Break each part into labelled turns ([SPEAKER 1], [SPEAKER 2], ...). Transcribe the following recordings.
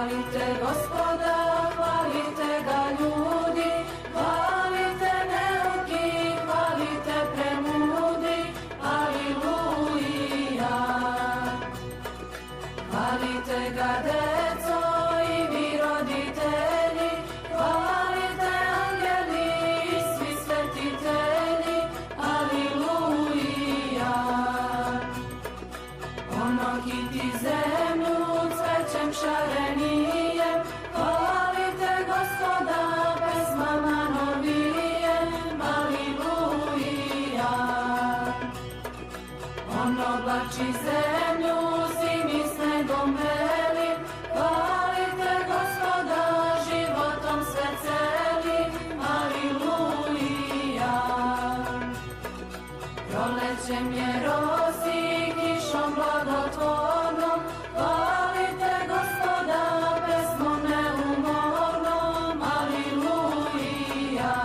[SPEAKER 1] Hvalite Gospoda, hvalite ga ljudi, hvalite neuki, hvalite premudi, aleluja. Hvalite ga deco i vi roditelji, hvalite angeli i svi svetitelji, aleluja. Ono kiti zemlju cvećem šarenijem, hvalite Gospoda pesmama novijem, aleluja. On oblači zemlju zimi snegom belim, hvalite Gospoda životom sve celim, aleluja. Prolećem je rozi kišom blagotvornom, hvalite Gospoda pesmom neumornom, aleluja.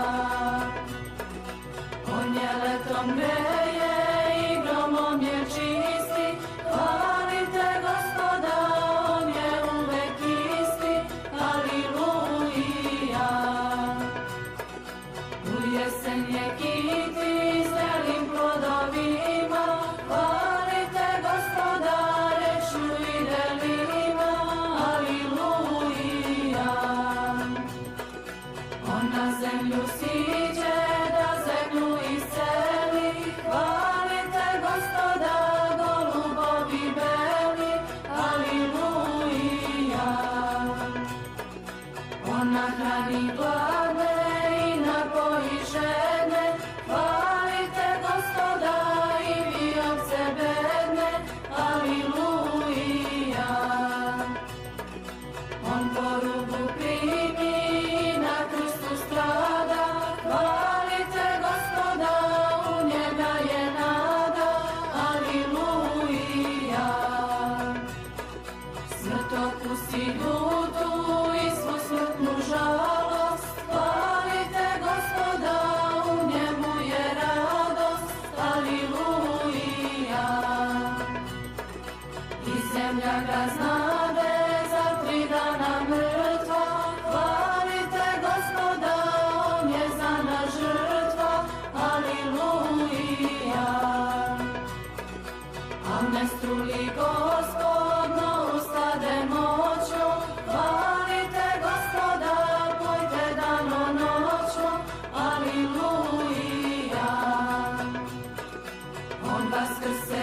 [SPEAKER 1] On je letom greje i gromom je čisti, hvalite Gospoda, on je uvek isti, aleluja. U jesen je kiti zrelim plodovima, hvalite Gospoda rečju i delima, aleluja. On na zemlju siđe da zemlju isceli, hvalite Gospoda golubovi beli, aleluja. On nahrani gladne i napoji žedne, hvalite Gospoda i vi ovce bedne, aleluja. On porugu primi i na krstu strada, hvalite Gospoda, u njega je nada, aleluja. Smrt opusti ljutu i svu smrtnu žalost, hvalite Gospoda, u njemu je radost, aleluja. I zemlja ga znade za 3 dana mrtva, hvalite Gospoda, on je za nas žrtva, aleluja. A ne struli Gospod, no ustade noću, hvalite Gospoda, pojte dano noću, aleluja. On vaskrse